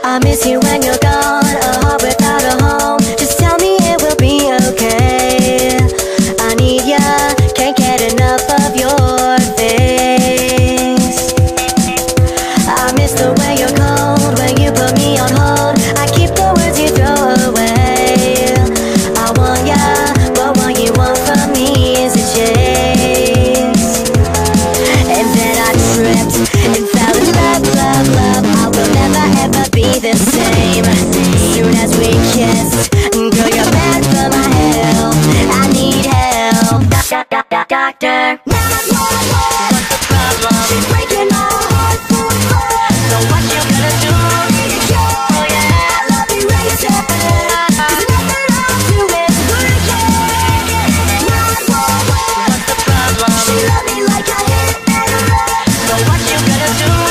I miss you when you're gone, a heart without a home. Just tell me it will be okay. I need ya, can't get enough of your face. I miss the way you're cold when you put me on hold. I keep the words you throw away. I want ya, but what you want from me is a chase. And then I tripped and fell in love, love, love. I will never ever be the same. Soon as we kissed, girl, you're bad for my health. I need help. Doctor, what's the problem? She's breaking my heart for fun. So what you gonna do? Oh yeah, I love erasing. 'Cause nothing I'll do is working. 911, what's the problem? She love me like I hit and run. So what you gonna do?